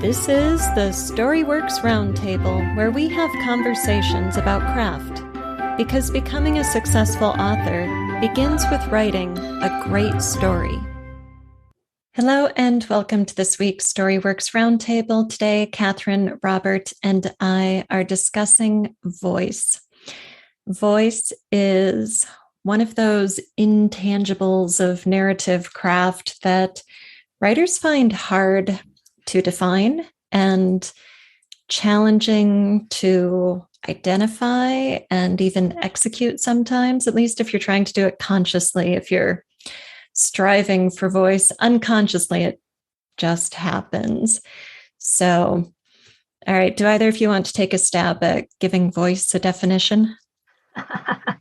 This is the Storyworks Roundtable, where we have conversations about craft. Because becoming a successful author begins with writing a great story. Hello and welcome to this week's Storyworks Roundtable. Today, Kathryn, Robert, and I are discussing voice. Voice is one of those intangibles of narrative craft that writers find hard to define and challenging to identify and even execute sometimes, at least if you're trying to do it consciously. If you're striving for voice unconsciously, it just happens. So, all right, do either of you want to take a stab at giving voice a definition? I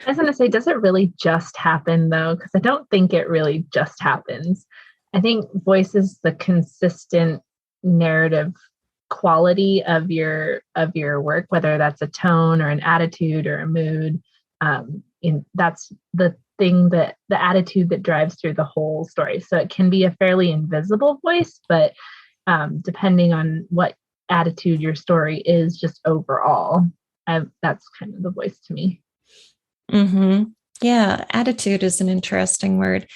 was going to say, does it really just happen, though? Because I don't think it really just happens. I think voice is the consistent narrative quality of your work, whether that's a tone or an attitude or a mood. That's the thing, that the attitude that drives through the whole story. So it can be a fairly invisible voice, but depending on what attitude your story is, just overall, that's kind of the voice to me. Mm-hmm. Yeah, attitude is an interesting word.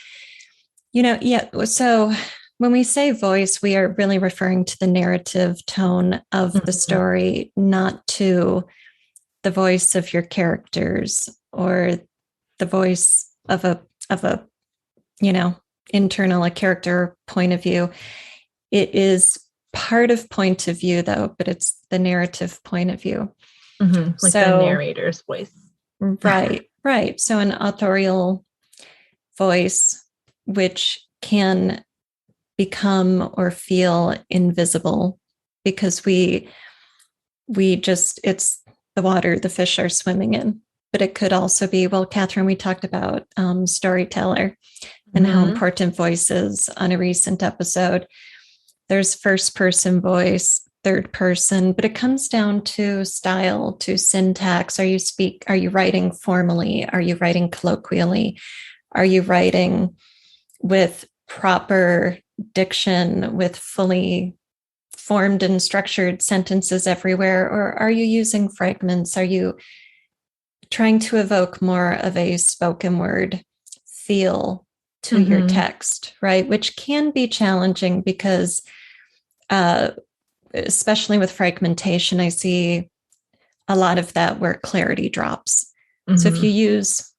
So when we say voice, we are really referring to the narrative tone of the story, not to the voice of your characters or the voice of a internal, a character point of view. It is part of point of view, though, but it's the narrative point of view. Mm-hmm. Like the narrator's voice. Right. So an authorial voice, which can become or feel invisible because it's the water the fish are swimming in. But it could also be, well, Kathryn, we talked about storyteller and how important voice is on a recent episode. There's first person voice, third person, but it comes down to style, to syntax. Are you writing formally? Are you writing colloquially? Are you writing with proper diction, with fully formed and structured sentences everywhere? Or are you using fragments? Are you trying to evoke more of a spoken word feel to your text, right? Which can be challenging because, especially with fragmentation, I see a lot of that where clarity drops. So if you use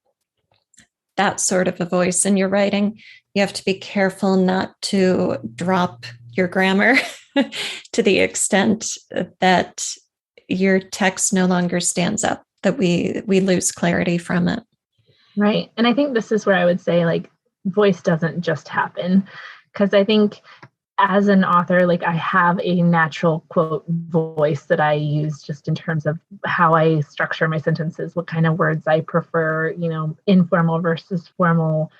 that sort of a voice in your writing, you have to be careful not to drop your grammar to the extent that your text no longer stands up, that we lose clarity from it. Right. And I think this is where I would say, like, voice doesn't just happen, because I think as an author, like, I have a natural quote voice that I use just in terms of how I structure my sentences, what kind of words I prefer, informal versus formal,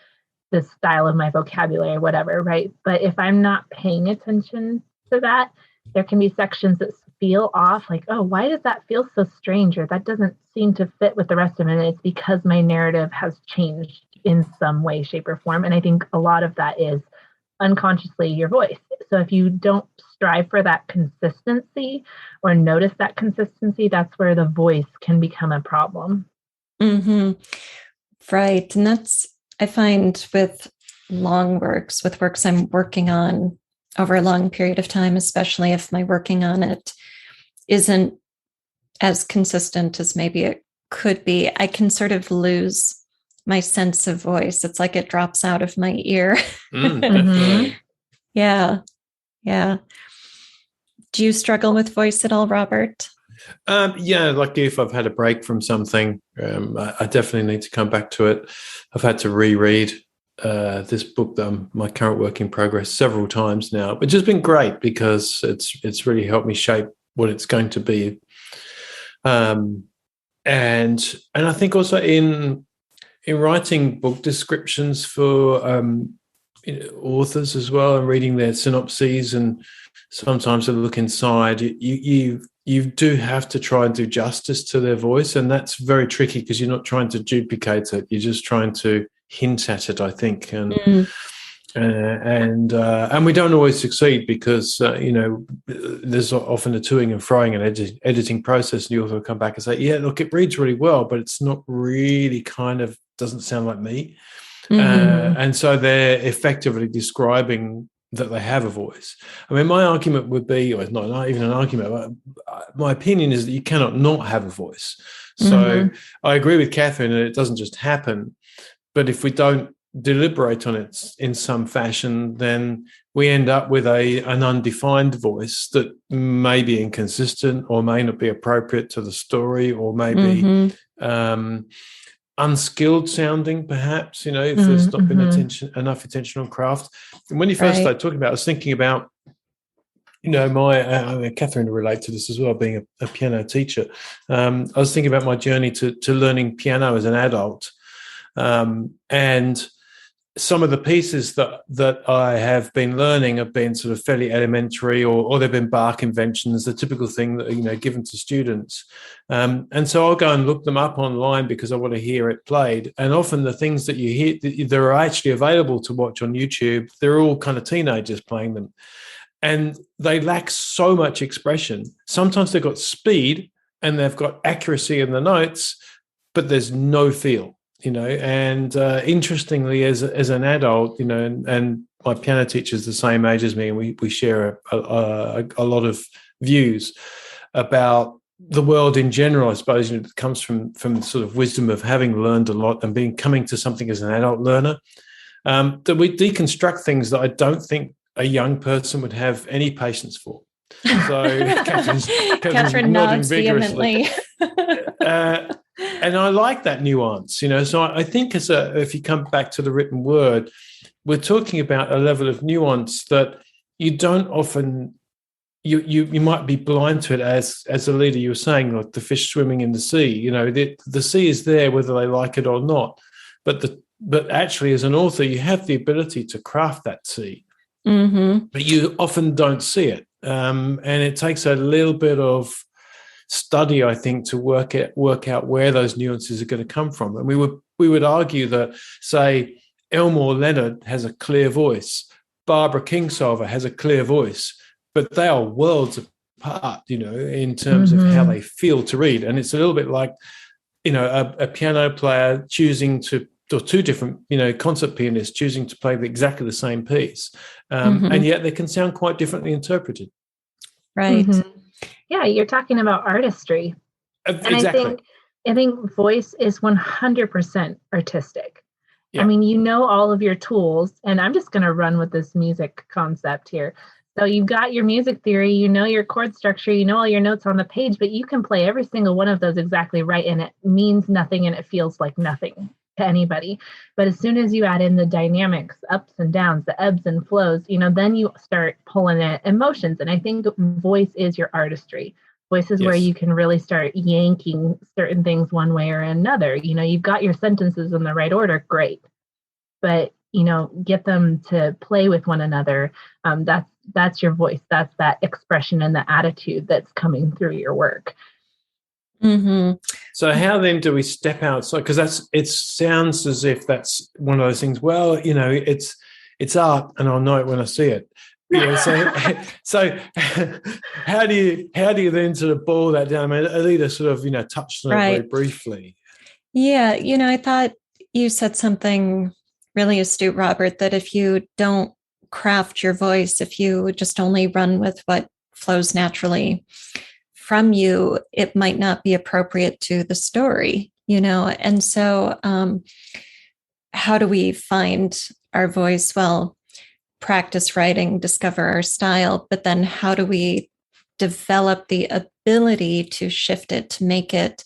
the style of my vocabulary, whatever, right? But if I'm not paying attention to that, there can be sections that feel off, like, oh, why does that feel so strange? Or that doesn't seem to fit with the rest of it. And it's because my narrative has changed in some way, shape, or form. And I think a lot of that is unconsciously your voice. So if you don't strive for that consistency or notice that consistency, that's where the voice can become a problem. Right. And that's, I find with long works, with works I'm working on over a long period of time, especially if my working on it isn't as consistent as maybe it could be, I can sort of lose my sense of voice. It's like it drops out of my ear. Yeah. Do you struggle with voice at all, Robert? Yeah, like if I've had a break from something, I definitely need to come back to it. I've had to reread this book, my current work in progress, several times now, which has been great because it's really helped me shape what it's going to be. And I think also in writing book descriptions for authors as well, and reading their synopses, and sometimes a look inside, you do have to try and do justice to their voice, and that's very tricky because you're not trying to duplicate it, you're just trying to hint at it, I think. And And we don't always succeed because there's often a toing and froing and editing process, and you also come back and say, yeah, look, it reads really well, but it's not really doesn't sound like me. And so they're effectively describing that they have a voice. I mean, my argument would be, or it's not even an argument, but my opinion is that you cannot not have a voice. So I agree with Kathryn that it doesn't just happen, but if we don't deliberate on it in some fashion, then we end up with an undefined voice that may be inconsistent or may not be appropriate to the story, or may be unskilled sounding, perhaps, if there's not been enough attention on craft. And when you first started talking about it, I was thinking about, Kathryn will relate to this as well, being a piano teacher. I was thinking about my journey to learning piano as an adult. And some of the pieces that I have been learning have been sort of fairly elementary, or they've been Bach inventions, the typical thing that given to students. And so I'll go and look them up online because I want to hear it played. And often the things that you hear that are actually available to watch on YouTube, they're all kind of teenagers playing them, and they lack so much expression. Sometimes they've got speed and they've got accuracy in the notes, but there's no feel. And interestingly, as an adult, and my piano teacher is the same age as me, and we share a lot of views about the world in general. I suppose it comes from sort of wisdom of having learned a lot and coming to something as an adult learner, that we deconstruct things that I don't think a young person would have any patience for. So Kathryn nods vehemently. And I like that nuance, So I think if you come back to the written word, we're talking about a level of nuance that you don't often. You might be blind to it, as Alida, you were saying, like the fish swimming in the sea. The sea is there whether they like it or not. But actually, as an author, you have the ability to craft that sea, but you often don't see it, and it takes a little bit of study, I think, to work out where those nuances are going to come from. And we would argue that, say, Elmore Leonard has a clear voice, Barbara Kingsolver has a clear voice, but they are worlds apart, in terms of how they feel to read. And it's a little bit like, a piano player choosing to, or two different, concert pianists choosing to play exactly the same piece, and yet they can sound quite differently interpreted. Right. Yeah, you're talking about artistry. Exactly. And I think voice is 100% artistic. Yeah. I mean, all of your tools, and I'm just going to run with this music concept here. So you've got your music theory, your chord structure, all your notes on the page, but you can play every single one of those exactly right, and it means nothing and it feels like nothing to anybody. But as soon as you add in the dynamics, ups and downs, the ebbs and flows, then you start pulling in emotions. And I think voice is your artistry. Voice is where you can really start yanking certain things one way or another. You've got your sentences in the right order, great. But, get them to play with one another. That's your voice. That's that expression and the attitude that's coming through your work. So how then do we step outside? Because it sounds as if that's one of those things. Well, it's art, and I'll know it when I see it. So how do you then sort of boil that down? I mean, Alida sort of touched on it very briefly. Yeah, I thought you said something really astute, Robert, that if you don't craft your voice, if you just only run with what flows naturally from you, it might not be appropriate to the story, And so how do we find our voice? Well, practice writing, discover our style, but then how do we develop the ability to shift it, to make it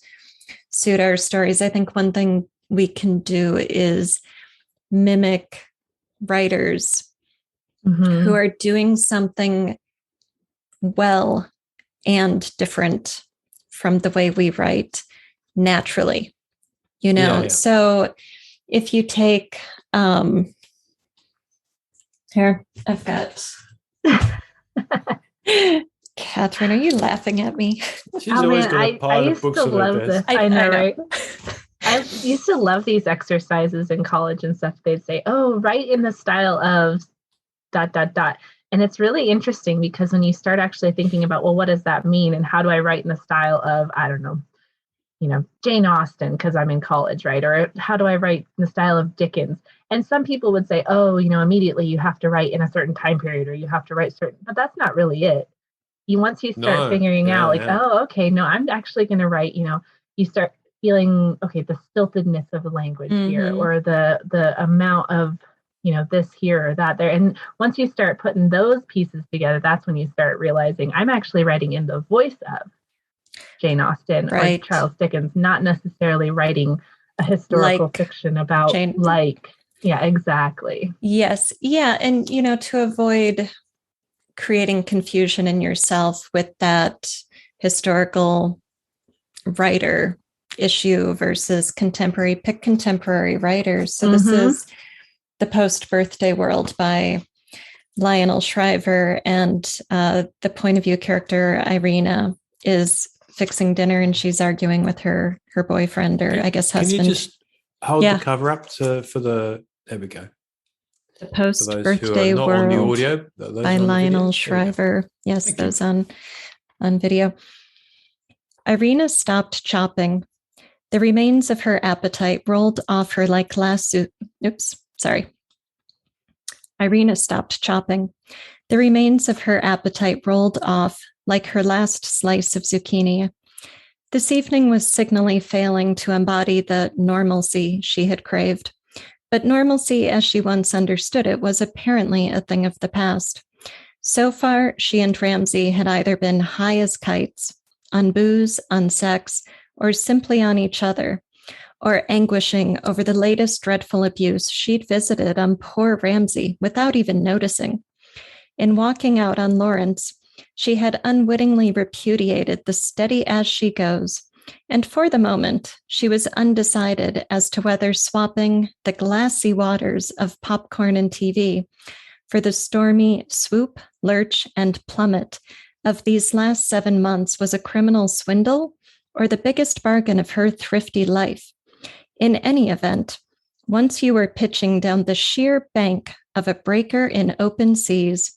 suit our stories? I think one thing we can do is mimic writers who are doing something well and different from the way we write naturally, So if you take, here, I've got, Kathryn, are you laughing at me? She's always got a pile of books on her desk. I know, right? I used to love these exercises in college and stuff. They'd say, oh, write in the style of ... And it's really interesting because when you start actually thinking about, well, what does that mean? And how do I write in the style of, I don't know, Jane Austen, because I'm in college, right? Or how do I write in the style of Dickens? And some people would say, oh, immediately you have to write in a certain time period, or you have to write but that's not really it. Once you start figuring out oh, okay, no, I'm actually going to write, you start feeling, okay, the stiltedness of the language here, or the amount of, this here or that there. And once you start putting those pieces together, that's when you start realizing I'm actually writing in the voice of Jane Austen or Charles Dickens, not necessarily writing a historical fiction about yeah, exactly. Yes. Yeah. And, to avoid creating confusion in yourself with that historical writer issue versus contemporary, pick contemporary writers. So this is The Post-Birthday World by Lionel Shriver, and the point of view character, Irina, is fixing dinner and she's arguing with her boyfriend, or I guess husband. Can you just hold the cover up there we go. The Post-Birthday World on the audio, by Lionel Shriver. Yes, Thank those you. on video. Irina stopped chopping. The remains of her appetite rolled off her like last Irina stopped chopping. The remains of her appetite rolled off like her last slice of zucchini. This evening was signally failing to embody the normalcy she had craved. But normalcy, as she once understood it, was apparently a thing of the past. So far, she and Ramsay had either been high as kites, on booze, on sex, or simply on each other, or anguishing over the latest dreadful abuse she'd visited on poor Ramsay without even noticing. In walking out on Lawrence, she had unwittingly repudiated the steady as she goes, and for the moment, she was undecided as to whether swapping the glassy waters of popcorn and TV for the stormy swoop, lurch, and plummet of these last 7 months was a criminal swindle or the biggest bargain of her thrifty life. In any event, once you were pitching down the sheer bank of a breaker in open seas,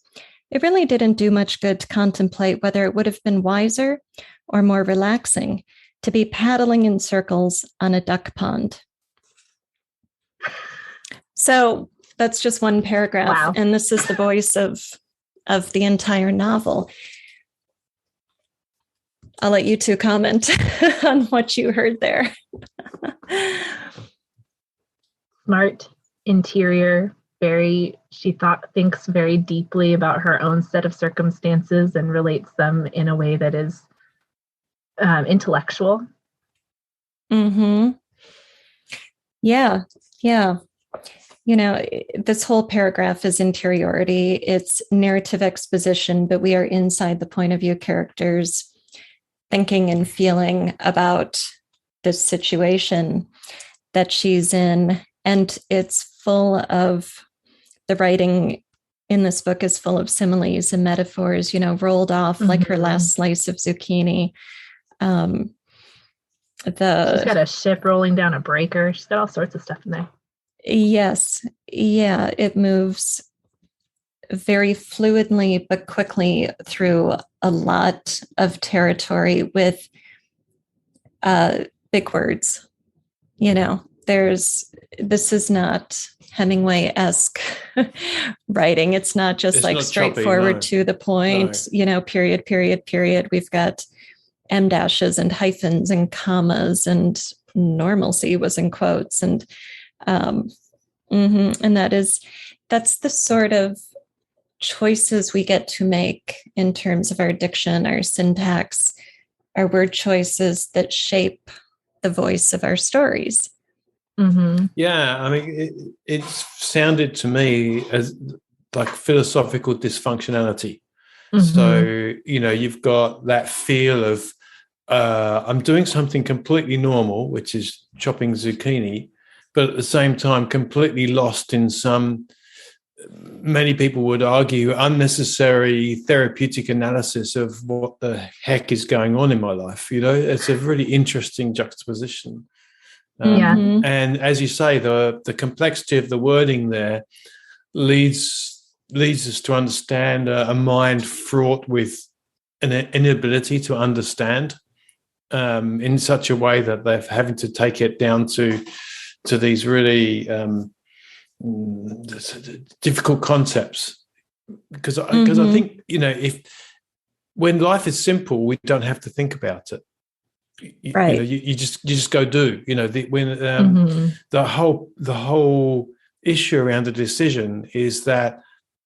it really didn't do much good to contemplate whether it would have been wiser or more relaxing to be paddling in circles on a duck pond. So that's just one paragraph. Wow. And this is the voice of the entire novel. I'll let you two comment on what you heard there. Smart, interior, thinks very deeply about her own set of circumstances and relates them in a way that is intellectual. Yeah. This whole paragraph is interiority. It's narrative exposition, but we are inside the point of view characters thinking and feeling about this situation that she's in. And it's full of, the writing in this book is full of similes and metaphors, rolled off like her last slice of zucchini. She's got a ship rolling down a breaker. She's got all sorts of stuff in there. Yes. Yeah. It moves very fluidly, but quickly through a lot of territory with big words. This is not Hemingway-esque writing. It's not just it's like not straightforward choppy, no. To the point, no. Period. We've got em dashes and hyphens and commas, and normalcy was in quotes. And and that's the sort of choices we get to make in terms of our diction, our syntax, our word choices that shape the voice of our stories. Yeah, I mean, it sounded to me as like philosophical dysfunctionality. So, you've got that feel of I'm doing something completely normal, which is chopping zucchini, but at the same time completely lost in some, many people would argue, unnecessary therapeutic analysis of what the heck is going on in my life. It's a really interesting juxtaposition. And as you say, the complexity of the wording there leads us to understand a mind fraught with an inability to understand in such a way that they're having to take it down to these really difficult concepts. Because I think, if when life is simple, we don't have to think about it. You just go do. The whole issue around the decision is that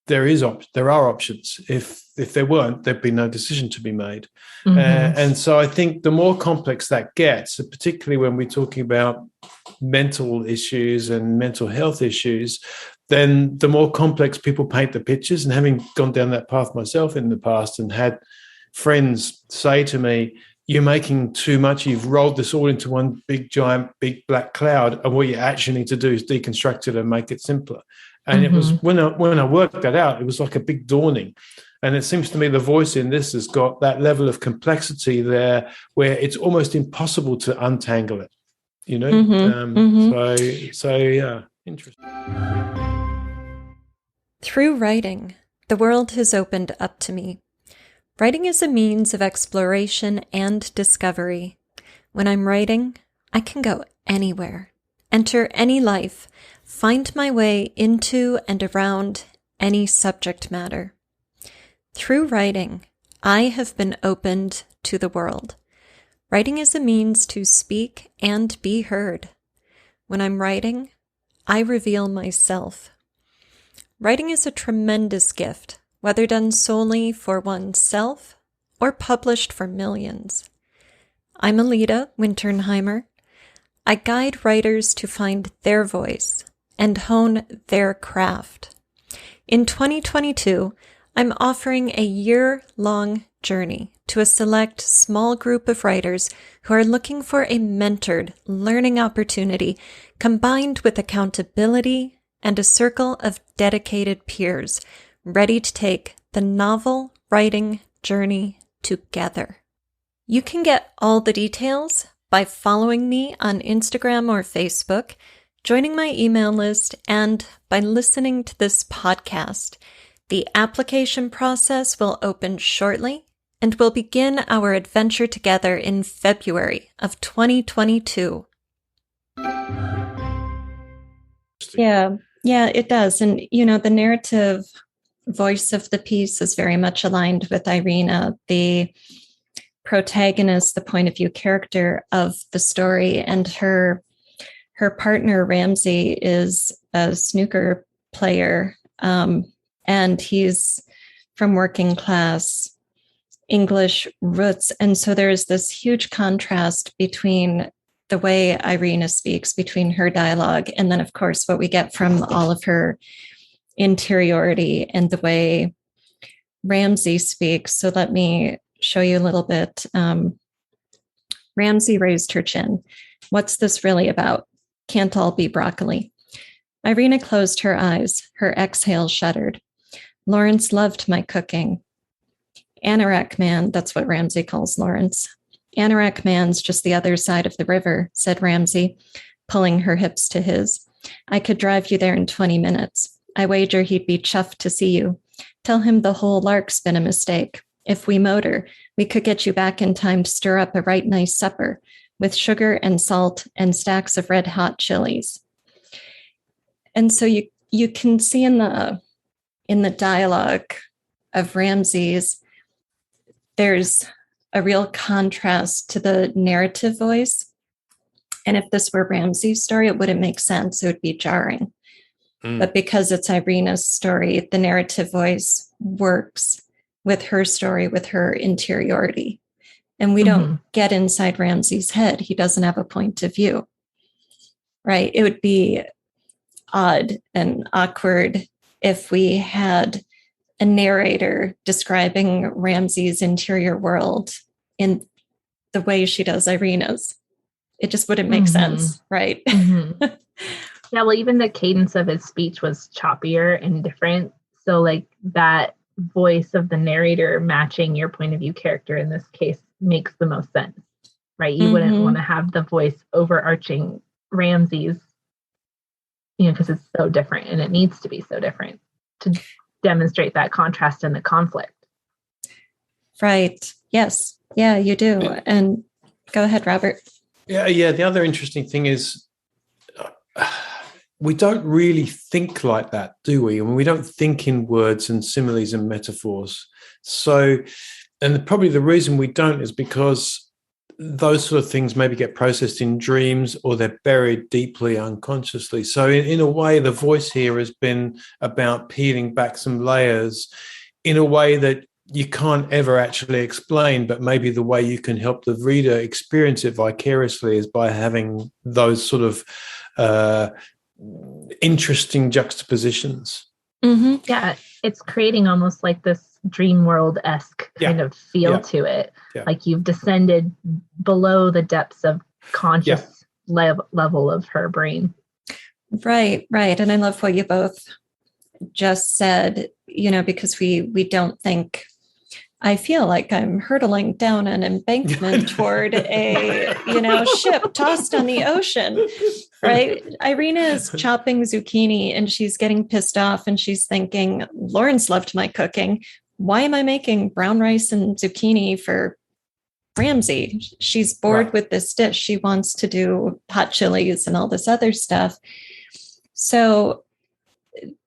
there are options. If there weren't, there'd be no decision to be made. And so I think the more complex that gets, particularly when we're talking about mental issues and mental health issues, then the more complex people paint the pictures. And having gone down that path myself in the past and had friends say to me, "You're making too much. You've rolled this all into one big, giant, big black cloud. And what you actually need to do is deconstruct it and make it simpler." And it was when I worked that out, it was like a big dawning. And it seems to me the voice in this has got that level of complexity there where it's almost impossible to untangle it, So yeah, interesting. Through writing, the world has opened up to me. Writing is a means of exploration and discovery. When I'm writing, I can go anywhere, enter any life, find my way into and around any subject matter. Through writing, I have been opened to the world. Writing is a means to speak and be heard. When I'm writing, I reveal myself. Writing is a tremendous gift, whether done solely for oneself or published for millions. I'm Alida Winternheimer. I guide writers to find their voice and hone their craft. In 2022, I'm offering a year-long journey to a select small group of writers who are looking for a mentored learning opportunity combined with accountability and a circle of dedicated peers ready to take the novel writing journey together. You can get all the details by following me on Instagram or Facebook, joining my email list, and by listening to this podcast. The application process will open shortly, and we'll begin our adventure together in February of 2022. Yeah, it does. And, the narrative voice of the piece is very much aligned with Irina, the protagonist, the point of view character of the story, and her partner, Ramsey, is a snooker player, and he's from working class English roots. And so there's this huge contrast between the way Irina speaks, between her dialogue, and then, of course, what we get from all of her interiority and the way Ramsey speaks. So let me show you a little bit. Ramsey raised her chin. "What's this really about? Can't all be broccoli." Irina closed her eyes. Her exhale shuddered. "Lawrence loved my cooking." "Anorak man," that's what Ramsey calls Lawrence. "Anorak man's just the other side of the river," said Ramsey, pulling her hips to his. "I could drive you there in 20 minutes. I wager he'd be chuffed to see you. Tell him the whole lark's been a mistake. If we motor, we could get you back in time to stir up a right nice supper with sugar and salt and stacks of red hot chilies." And so you can see in the dialogue of Ramsey's, there's a real contrast to the narrative voice. And if this were Ramsey's story, it wouldn't make sense. It would be jarring. But because it's Irina's story, the narrative voice works with her story, with her interiority. And we don't get inside Ramsey's head. He doesn't have a point of view, right? It would be odd and awkward if we had a narrator describing Ramsey's interior world in the way she does Irina's. It just wouldn't make sense, right? Yeah, well, even the cadence of his speech was choppier and different. So like that voice of the narrator matching your point of view character in this case makes the most sense, right? You wouldn't want to have the voice overarching Ramsey's, because it's so different and it needs to be so different to demonstrate that contrast and the conflict. Right. Yes. Yeah, you do. And go ahead, Robert. Yeah. The other interesting thing is we don't really think like that, do we? I mean, we don't think in words and similes and metaphors. So, and probably the reason we don't is because those sort of things maybe get processed in dreams or they're buried deeply unconsciously. So in a way, the voice here has been about peeling back some layers in a way that you can't ever actually explain, but maybe the way you can help the reader experience it vicariously is by having those sort of interesting juxtapositions. Mm-hmm. Yeah, it's creating almost like this dream world-esque kind of feel to it. Yeah. Like you've descended below the depths of conscious level of her brain. Right. And I love what you both just said, because we don't think, I feel like I'm hurtling down an embankment toward a, ship tossed on the ocean, right? Irina is chopping zucchini and she's getting pissed off and she's thinking, Lawrence loved my cooking. Why am I making brown rice and zucchini for Ramsey? She's bored with this dish. She wants to do hot chilies and all this other stuff. So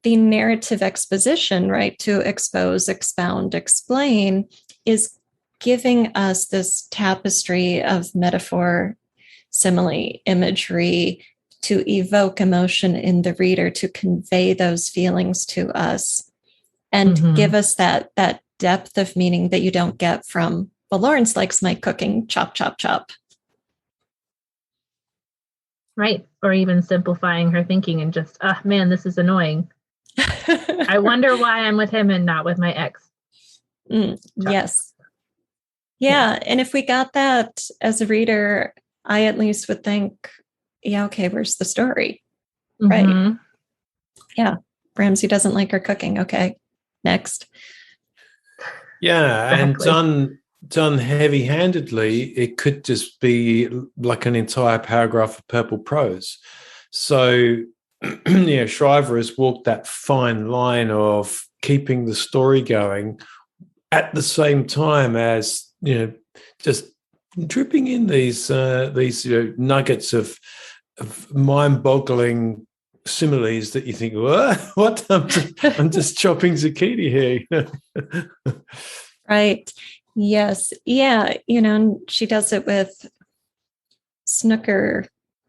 the narrative exposition, right, to expose, expound, explain, is giving us this tapestry of metaphor, simile, imagery to evoke emotion in the reader, to convey those feelings to us and give us that depth of meaning that you don't get from, well, Lawrence likes my cooking, chop, chop, chop. Right. Or even simplifying her thinking and just, man, this is annoying. I wonder why I'm with him and not with my ex. Yes. Yeah. And if we got that as a reader, I at least would think, okay, where's the story? Right. Yeah. Ramsey doesn't like her cooking. Okay. Next. Yeah. Exactly. And done heavy-handedly, it could just be like an entire paragraph of purple prose. So, Shriver has walked that fine line of keeping the story going at the same time as, just dripping in these nuggets of mind-boggling similes that you think, what? I'm just chopping zucchini here. Right. Yes. Yeah. And she does it with snooker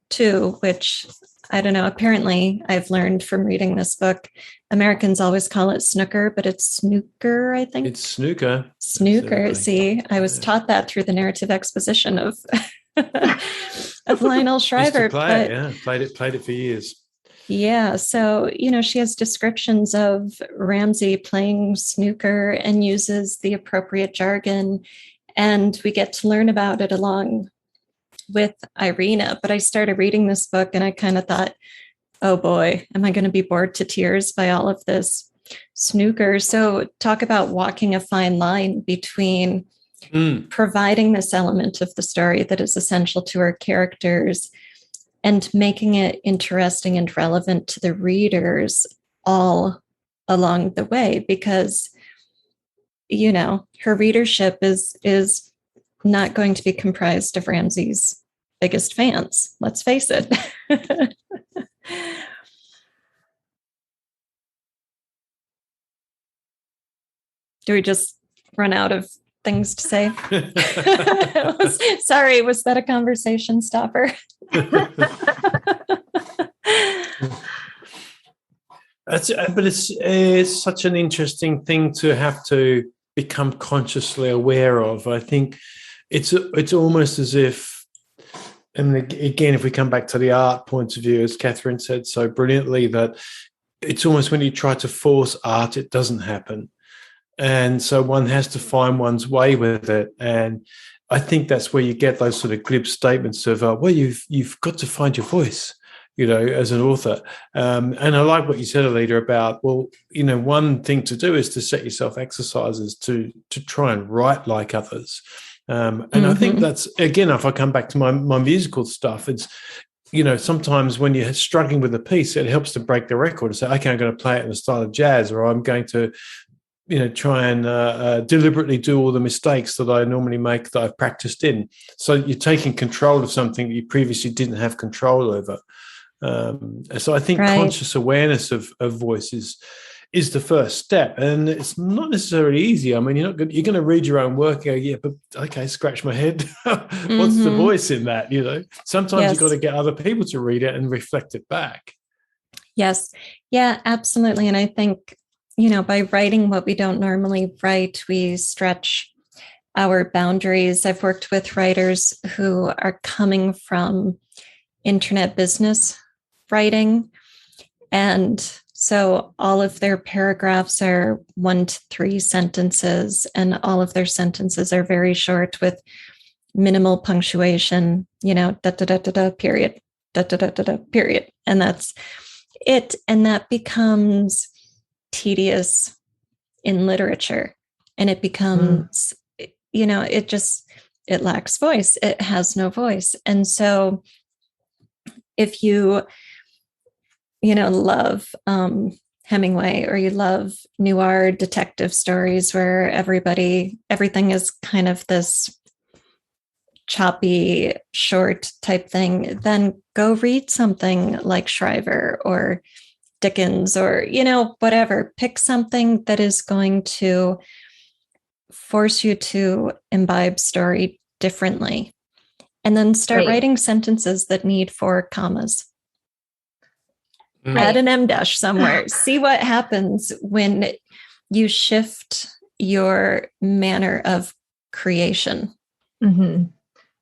too, which I don't know. Apparently I've learned from reading this book, Americans always call it snooker, but it's snooker, I think. It's snooker. Snooker. Absolutely. See, I was taught that through the narrative exposition of Lionel Shriver. Played it for years. Yeah. So, she has descriptions of Ramsey playing snooker and uses the appropriate jargon, and we get to learn about it along with Irina. But I started reading this book and I kind of thought, oh boy, am I going to be bored to tears by all of this snooker? So talk about walking a fine line between providing this element of the story that is essential to our characters and making it interesting and relevant to the readers all along the way, because, her readership is not going to be comprised of Ramsey's biggest fans. Let's face it. Do we just run out of things to say? Sorry, was that a conversation stopper? But it's such an interesting thing to have to become consciously aware of. I think it's almost as if, and again, if we come back to the art point of view, as Kathryn said so brilliantly, that it's almost when you try to force art, it doesn't happen. And so one has to find one's way with it. And I think that's where you get those sort of glib statements of, well, you've got to find your voice, as an author. And I like what you said, Alida, about, well, one thing to do is to set yourself exercises to try and write like others. And I think that's, again, if I come back to my musical stuff, sometimes when you're struggling with a piece, it helps to break the record and say, okay, I'm going to play it in the style of jazz, or I'm going to, try and deliberately do all the mistakes that I normally make that I've practiced in. So you're taking control of something that you previously didn't have control over. So I think conscious awareness of voice is the first step, and it's not necessarily easy. I mean, you're going to read your own work and go, yeah, but okay, scratch my head. What's the voice in that? Sometimes you've got to get other people to read it and reflect it back. Yes. Yeah, absolutely. And I think, by writing what we don't normally write, we stretch our boundaries. I've worked with writers who are coming from internet business writing, and so all of their paragraphs are 1 to 3 sentences, and all of their sentences are very short with minimal punctuation, da da da da da period, da da da da da period. And that's it. And that becomes tedious in literature. And it becomes, it lacks voice. It has no voice. And so if you love Hemingway, or you love noir detective stories where everything is kind of this choppy, short type thing, then go read something like Shriver or Dickens, or, whatever. Pick something that is going to force you to imbibe story differently. And then start writing sentences that need 4 commas. Add an M dash somewhere. See what happens when you shift your manner of creation. Mm-hmm.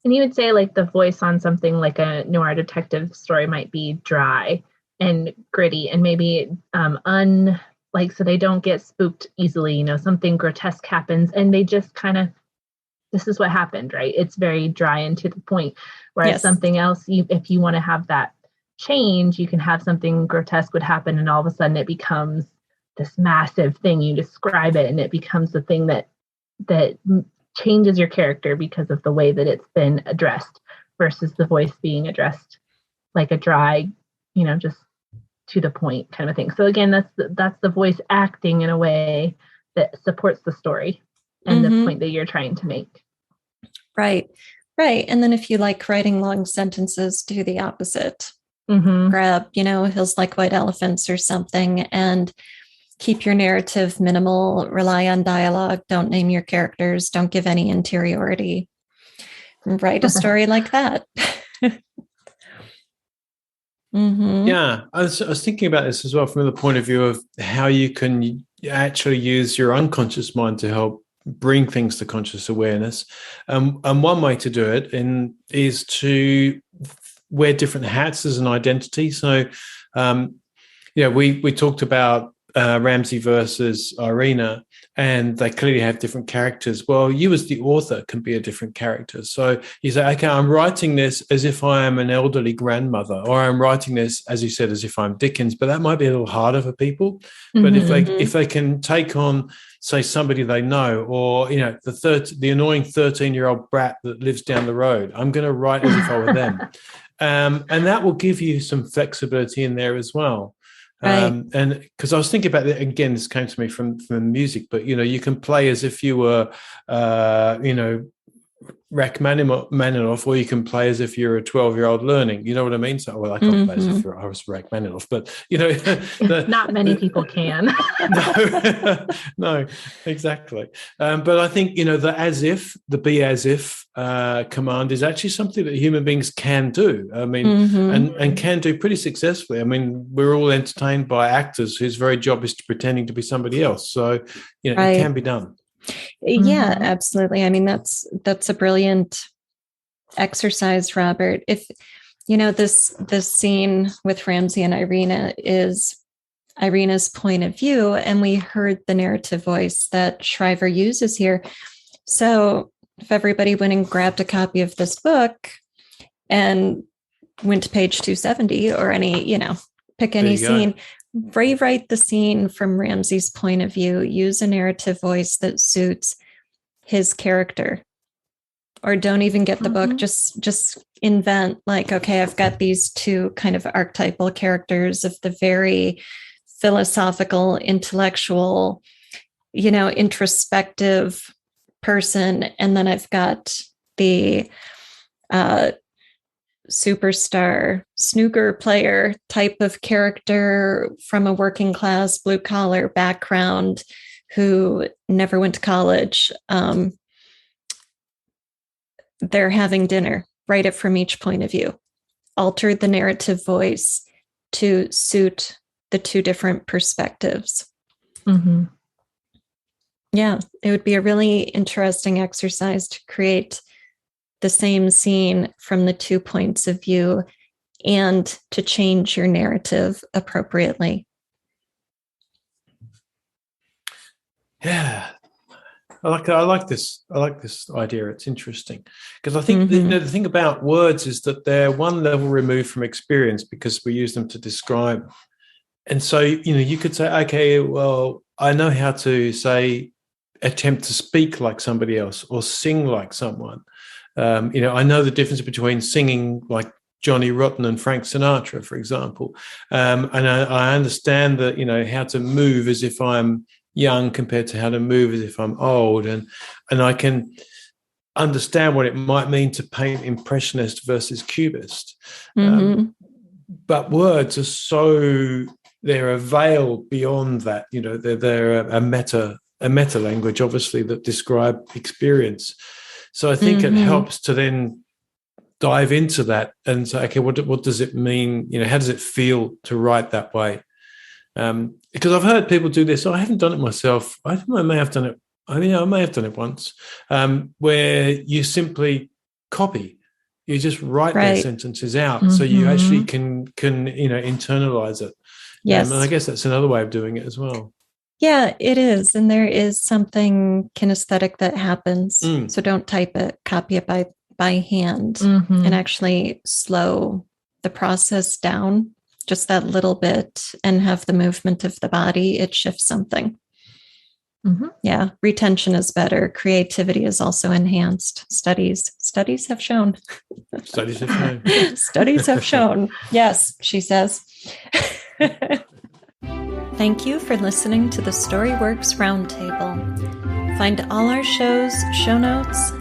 And you would say like the voice on something like a noir detective story might be dry and gritty, and maybe so they don't get spooked easily. Something grotesque happens and they just kind of, this is what happened, right? It's very dry and to the point. Whereas something else, if you want to have that change, you can have something grotesque would happen, and all of a sudden it becomes this massive thing. You describe it and it becomes the thing that changes your character because of the way that it's been addressed, versus the voice being addressed like a dry, just to the point kind of thing. So again, that's the voice acting in a way that supports the story and the point that you're trying to make. Right. And then if you like writing long sentences, do the opposite. Grab, Hills Like White Elephants or something, and keep your narrative minimal, rely on dialogue, don't name your characters, don't give any interiority. Write a story like that. Yeah, I was thinking about this as well from the point of view of how you can actually use your unconscious mind to help bring things to conscious awareness. And one way to do it is to wear different hats as an identity. So, we talked about Ramsey versus Irina, and they clearly have different characters. Well, you as the author can be a different character. So you say, okay, I'm writing this as if I am an elderly grandmother, or I'm writing this, as you said, as if I'm Dickens, but that might be a little harder for people. But if they can take on, say, somebody they know, or, the annoying 13-year-old brat that lives down the road, I'm going to write as if I were them. And that will give you some flexibility in there as well. And because I was thinking about it again, this came to me from music, but you can play as if you were Rachmaninoff, or you can play as if you're a 12-year-old learning. You know what I mean? So, well, I can't play as if I was Rachmaninoff, but not many people can. No, exactly. But I think the be as if command is actually something that human beings can do. I mean, and can do pretty successfully. I mean, we're all entertained by actors whose very job is pretending to be somebody else. So it can be done. Yeah, absolutely. I mean, that's a brilliant exercise, Robert. If this scene with Ramsey and Irina is Irina's point of view, and we heard the narrative voice that Shriver uses here. So if everybody went and grabbed a copy of this book and went to page 270 or pick any scene, rewrite the scene from Ramsey's point of view, use a narrative voice that suits his character. or don't even get the book. Just invent, like, okay, I've got these two kind of archetypal characters of the very philosophical, intellectual, introspective person. And then I've got the superstar snooker player type of character from a working class blue collar background who never went to college. They're having dinner. Write it from each point of view. Alter the narrative voice to suit the two different perspectives. Mm-hmm. Yeah, it would be a really interesting exercise to create the same scene from the 2 points of view and to change your narrative appropriately. Yeah. I like this idea. It's interesting because I think the thing about words is that they're one level removed from experience because we use them to describe. And so, you could say, okay, well, I know how to say, attempt to speak like somebody else or sing like someone. I know the difference between singing like Johnny Rotten and Frank Sinatra, for example. And I understand that, how to move as if I'm young compared to how to move as if I'm old. And I can understand what it might mean to paint Impressionist versus Cubist. But words are they're a veil beyond that. They're a meta language, obviously, that describe experience. So I think it helps to then dive into that and say, okay, what does it mean? How does it feel to write that way? Because I've heard people do this. I haven't done it myself. I may have done it. I may have done it once, where you simply copy. You just write their sentences out, so you actually can internalize it. Yes, and I guess that's another way of doing it as well. Yeah, it is, and there is something kinesthetic that happens. So don't type it; copy it by hand, and actually slow the process down just that little bit, and have the movement of the body. It shifts something. Yeah, retention is better. Creativity is also enhanced. Studies have shown. Studies have shown. Studies have shown. Yes, she says. Thank you for listening to the StoryWorks Roundtable. Find all our shows, show notes,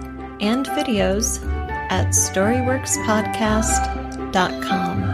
and videos at storyworkspodcast.com.